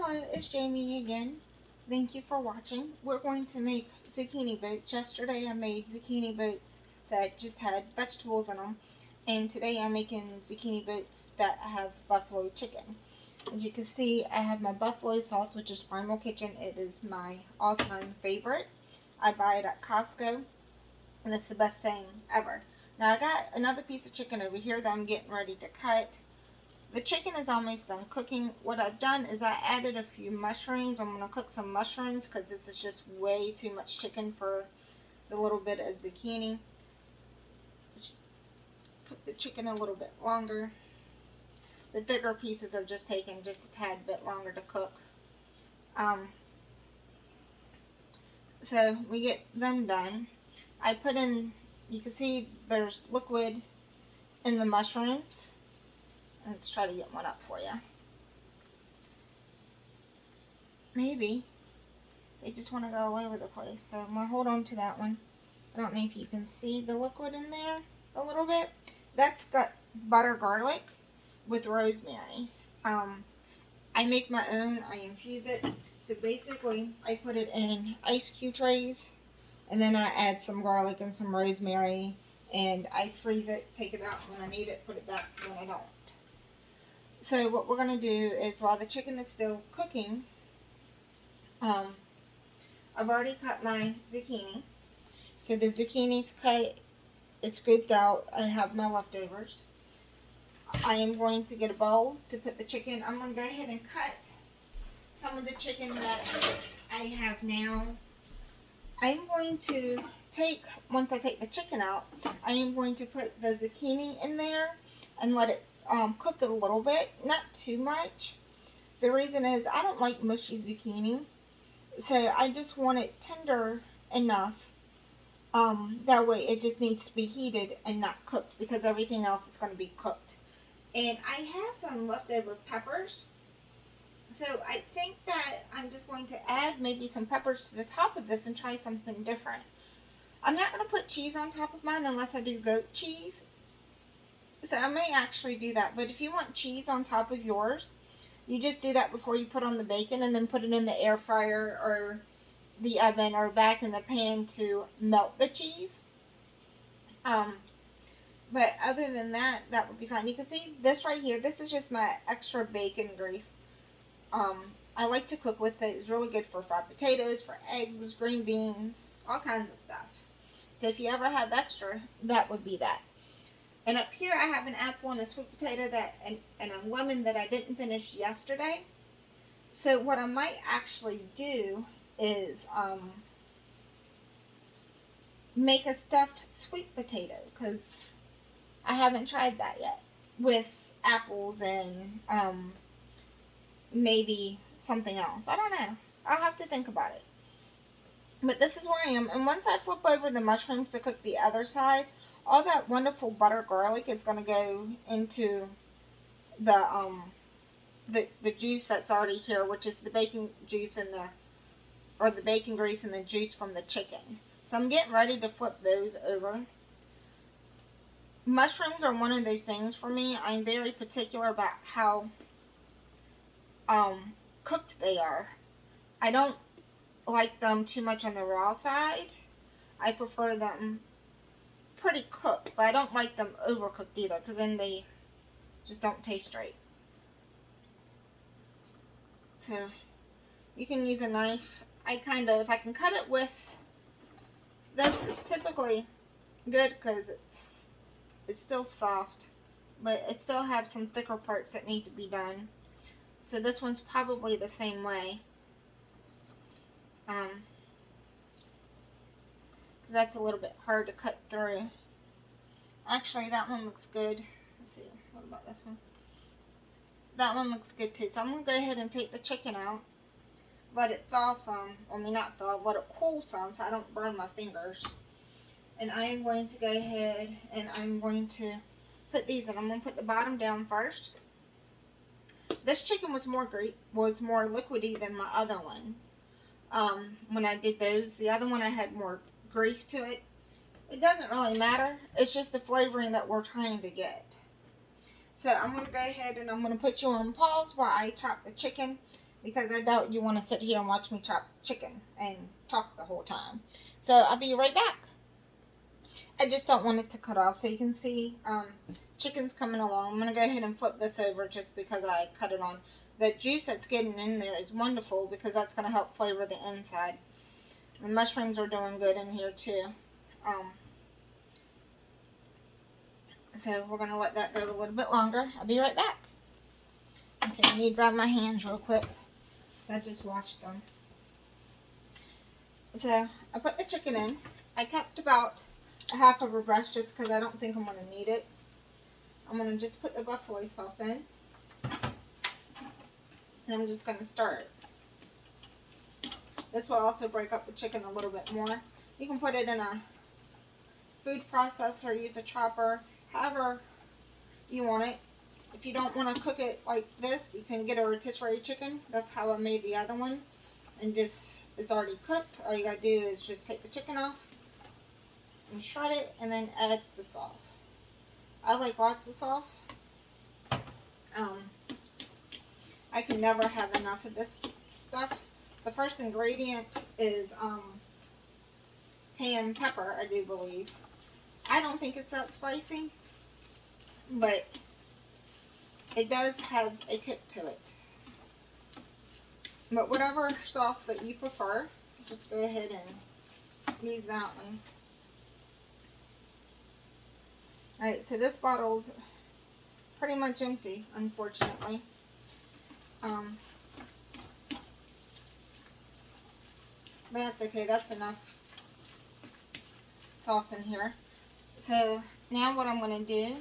Hello, it's Jamie again. Thank you for watching. We're going to make zucchini boats. Yesterday I made zucchini boats that just had vegetables in them. And today I'm making zucchini boats that have buffalo chicken. As you can see, I have my buffalo sauce, which is Primal Kitchen. It is my all-time favorite. I buy it at Costco, and it's the best thing ever. Now I got another piece of chicken over here that I'm getting ready to cut. The chicken is almost done cooking. What I've done is I added a few mushrooms. I'm going to cook some mushrooms because this is just way too much chicken for the little bit of zucchini. Cook the chicken a little bit longer. The thicker pieces are just taking just a tad bit longer to cook. So we get them done. I put in, you can see there's liquid in the mushrooms. Let's try to get one up for you. Maybe. They just want to go all over the place. So I'm going to hold on to that one. I don't know if you can see the liquid in there a little bit. That's got butter garlic with rosemary. I make my own. I infuse it. So basically, I put it in ice cube trays. And then I add some garlic and some rosemary. And I freeze it, take it out when I need it, put it back when I don't. So what we're going to do is, while the chicken is still cooking, I've already cut my zucchini. So the zucchini's cut, it's scooped out. I have my leftovers. I am going to get a bowl to put the chicken. I'm going to go ahead and cut some of the chicken that I have now. I'm going to take, once I take the chicken out, I am going to put the zucchini in there and let it cook it a little bit, not too much. The reason is I don't like mushy zucchini, so I just want it tender enough. That way it just needs to be heated and not cooked, because everything else is going to be cooked. And I have some leftover peppers, so I think that I'm just going to add maybe some peppers to the top of this and try something different. I'm not going to put cheese on top of mine unless I do goat cheese. So I may actually do that. But if you want cheese on top of yours, you just do that before you put on the bacon and then put it in the air fryer or the oven or back in the pan to melt the cheese. But other than that, that would be fine. You can see this right here. This is just my extra bacon grease. I like to cook with it. It's really good for fried potatoes, for eggs, green beans, all kinds of stuff. So if you ever have extra, that would be that. And up here I have an apple and a sweet potato and a lemon that I didn't finish yesterday. So what I might actually do is make a stuffed sweet potato, because I haven't tried that yet, with apples and maybe something else. I don't know. I'll have to think about it. But this is where I am. And once I flip over the mushrooms to cook the other side, all that wonderful butter garlic is going to go into the juice that's already here, which is the bacon juice and the bacon grease and the juice from the chicken. So I'm getting ready to flip those over. Mushrooms are one of those things for me. I'm very particular about how cooked they are. I don't like them too much on the raw side. I prefer them pretty cooked, but I don't like them overcooked either, because then they just don't taste right. So you can use a knife. If I can cut it with this, it's typically good because it's still soft, but it still has some thicker parts that need to be done. So this one's probably the same way. Because that's a little bit hard to cut through. Actually, that one looks good. Let's see, what about this one? That one looks good too. So I'm going to go ahead and take the chicken out. Let it thaw some. I mean, not thaw, let it cool some so I don't burn my fingers. And I am going to go ahead and I'm going to put these in. I'm going to put the bottom down first. This chicken was more liquidy than my other one. When I did those, the other one I had more grease to it. It doesn't really matter. It's just the flavoring that we're trying to get. So I'm going to go ahead and I'm going to put you on pause while I chop the chicken. because I doubt you want to sit here and watch me chop chicken and talk the whole time. So I'll be right back. I just don't want it to cut off. So you can see chicken's coming along. I'm going to go ahead and flip this over just because I cut it on. The juice that's getting in there is wonderful because that's going to help flavor the inside. The mushrooms are doing good in here too. So we're going to let that go a little bit longer. I'll be right back. Okay, I need to dry my hands real quick because I just washed them. So I put the chicken in. I kept about a half of a breast just because I don't think I'm going to need it. I'm going to just put the buffalo sauce in. And I'm just going to stir it. This will also break up the chicken a little bit more. You can put it in a food processor, use a chopper, however you want it. If you don't want to cook it like this, you can get a rotisserie chicken. That's how I made the other one. And just, it's already cooked. All you got to do is just take the chicken off and shred it and then add the sauce. I like lots of sauce. I can never have enough of this stuff. The first ingredient is cayenne pepper, I do believe. I don't think it's that spicy, but it does have a kick to it. But whatever sauce that you prefer, just go ahead and use that one. Alright, so this bottle's pretty much empty, unfortunately. But that's okay, that's enough sauce in here. So now what I'm going to do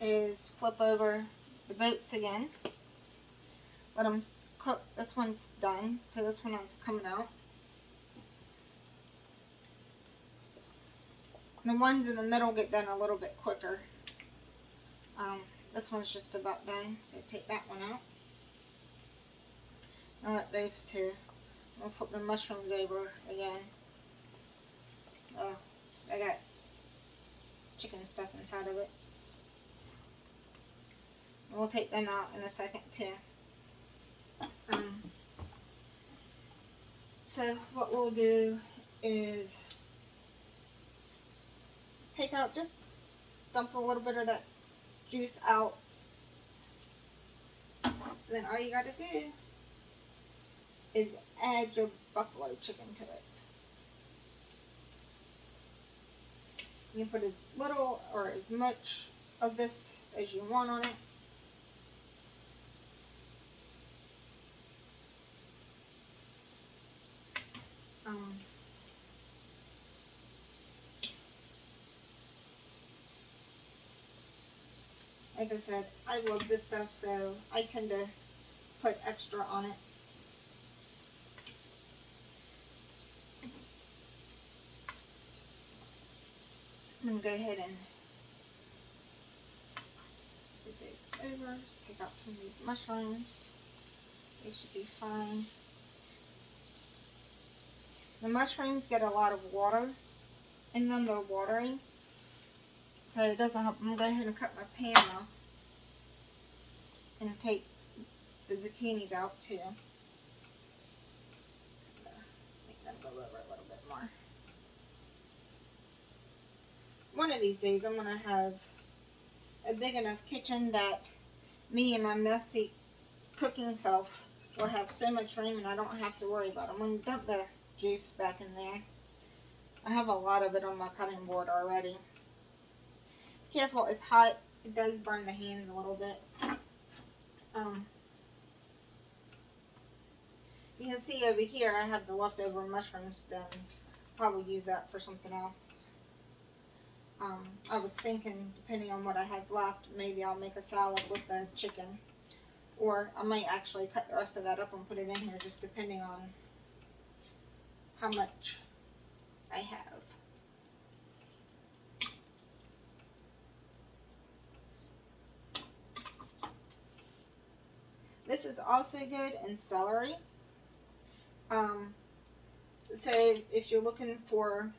is flip over the boats again. Let them cook. This one's done, so this one is coming out. The ones in the middle get done a little bit quicker. This one's just about done, so take that one out. I'll let those two. I'll flip the mushrooms over again. Oh, I got chicken stuff inside of it. And we'll take them out in a second too. So what we'll do is take out, just dump a little bit of that juice out. Then all you got to do is add your buffalo chicken to it. You can put as little or as much of this as you want on it. Like I said, I love this stuff, so I tend to put extra on it. I'm going to go ahead and put these over. Just take out some of these mushrooms. They should be fine. The mushrooms get a lot of water in them. They're watering, so it doesn't help. I'm going to go ahead and cut my pan off and take the zucchinis out too. Make them go over a little bit more. One of these days I'm going to have a big enough kitchen that me and my messy cooking self will have so much room and I don't have to worry about it. I'm going to dump the juice back in there. I have a lot of it on my cutting board already. Careful, it's hot. It does burn the hands a little bit. You can see over here I have the leftover mushroom stems. Probably use that for something else. I was thinking, depending on what I had left, maybe I'll make a salad with the chicken. Or I might actually cut the rest of that up and put it in here, just depending on how much I have. This is also good in celery. So if you're looking for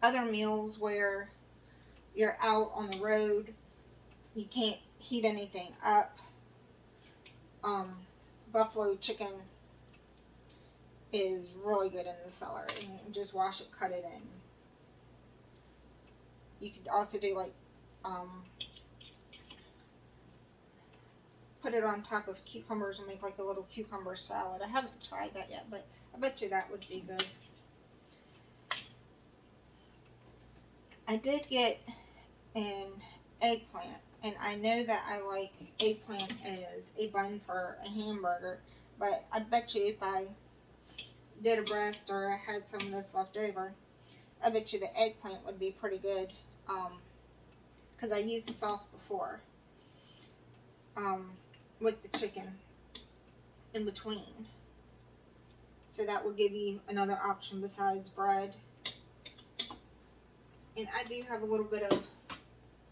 other meals where you're out on the road, you can't heat anything up, buffalo chicken is really good in the celery. And just wash it, cut it in. You could also do like put it on top of cucumbers and make like a little cucumber salad. I haven't tried that yet, but I bet you that would be good. I did get an eggplant, and I know that I like eggplant as a bun for a hamburger, but I bet you if I did a breast or I had some of this left over, I bet you the eggplant would be pretty good, because I used the sauce before with the chicken in between. So that will give you another option besides bread. And I do have a little bit of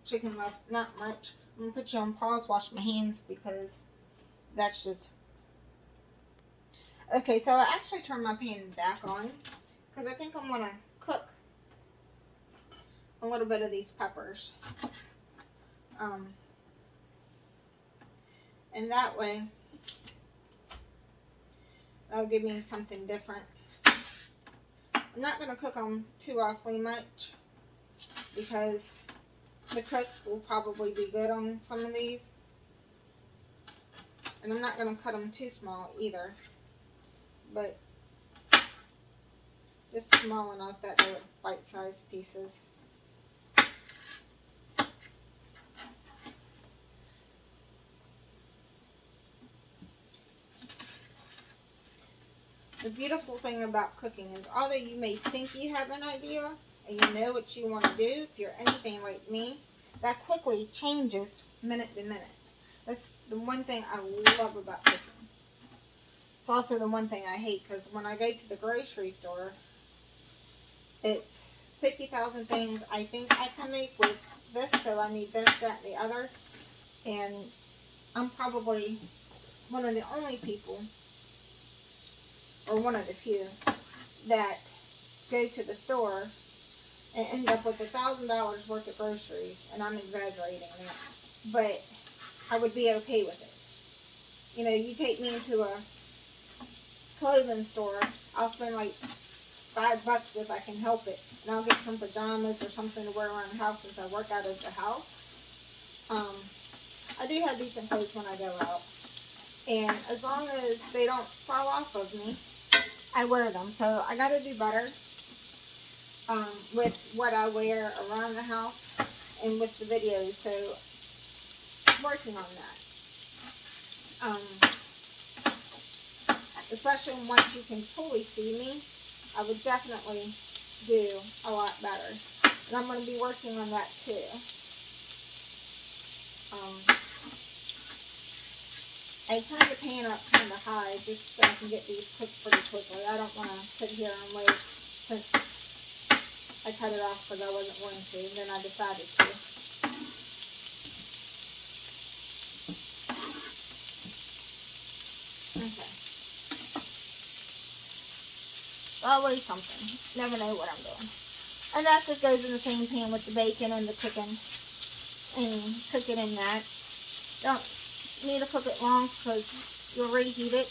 chicken left, not much. I'm going to put you on pause, wash my hands, because that's just... Okay, so I actually turned my pan back on, because I think I'm going to cook a little bit of these peppers. And that way, that'll give me something different. I'm not going to cook them too awfully much, because the crisp will probably be good on some of these. And I'm not going to cut them too small either, but just small enough that they're bite-sized pieces. The beautiful thing about cooking is, although you may think you have an idea and you know what you want to do, if you're anything like me, that quickly changes minute to minute. That's the one thing I love about cooking. It's also the one thing I hate, because when I go to the grocery store, it's 50,000 things I think I can make with this, so I need this, that, and the other. And I'm probably one of the only people, or one of the few, that go to the store and end up with $1,000 worth of groceries, and I'm exaggerating that, but I would be okay with it. You know, you take me into a clothing store, I'll spend like $5 if I can help it, and I'll get some pajamas or something to wear around the house since I work out of the house. I do have decent clothes when I go out, and as long as they don't fall off of me, I wear them. So I got to do better with what I wear around the house and with the videos. So I'm working on that. Especially once you can truly see me, I would definitely do a lot better. And I'm going to be working on that too. I turn the pan up kind of high just so I can get these cooked pretty quickly. I don't want to sit here and wait since I cut it off because I wasn't going to, and then I decided to. Okay. Always something. Never know what I'm doing. And that just goes in the same pan with the bacon and the chicken. And cook it in that. Don't need to cook it long because you'll reheat it.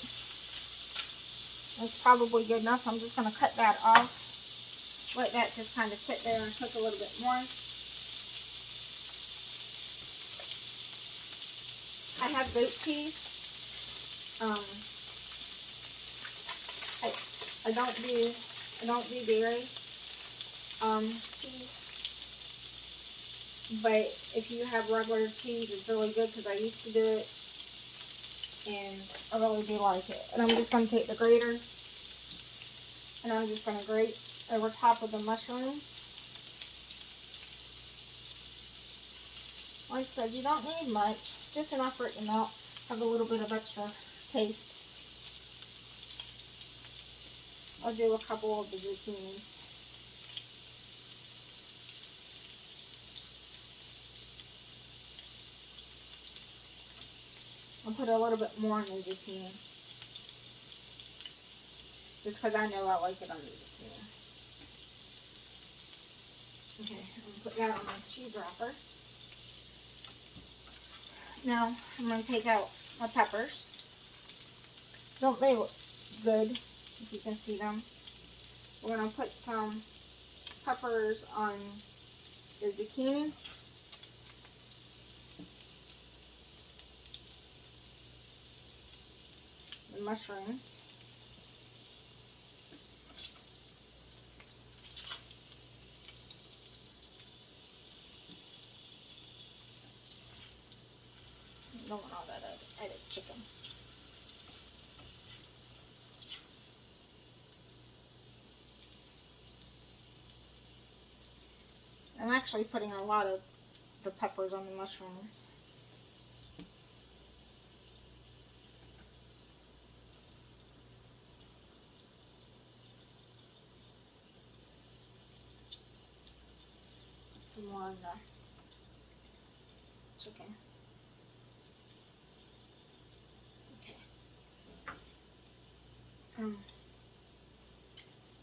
It's probably good enough. So I'm just going to cut that off. Let that just kind of sit there and cook a little bit more. I have goat cheese. I don't do dairy cheese. But if you have regular cheese, it's really good because I used to do it, and I really do like it. And I'm just going to take the grater, and I'm just going to grate over top of the mushrooms. Like I said, you don't need much, just enough for it to melt, have a little bit of extra taste. I'll do a couple of the zucchinis. I'll put a little bit more on the zucchini. Just because I know I like it on the zucchini. Okay, I'm going to put that on my cheese wrapper. Now, I'm going to take out my peppers. Don't they look good, if you can see them? We're going to put some peppers on the zucchini. The mushrooms. I don't want all that added chicken. I'm actually putting a lot of the peppers on the mushrooms. Put some more on the chicken. Okay.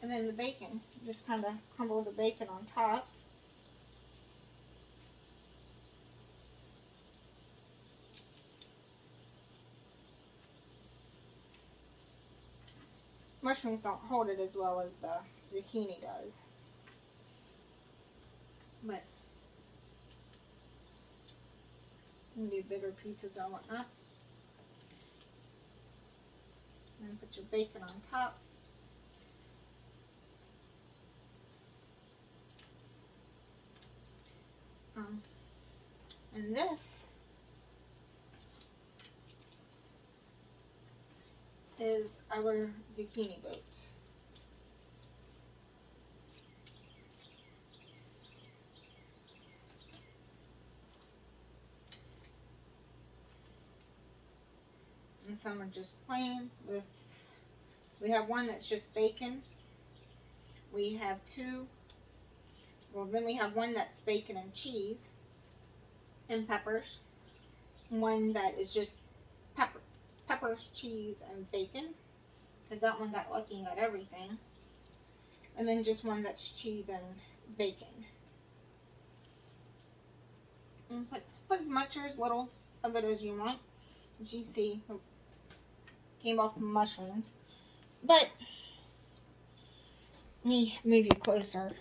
And then the bacon. Just kind of crumble the bacon on top. Mushrooms don't hold it as well as the zucchini does. But you can do bigger pieces or whatnot. And put your bacon on top. And this is our zucchini boats. And some are just plain with, we have one that's just bacon. We have two, well then we have one that's bacon and cheese and peppers. One that is just peppers, cheese, and bacon. Because that one got lucky and got everything. And then just one that's cheese and bacon. And put as much or as little of it as you want. As you see, it came off mushrooms. But let me move you closer.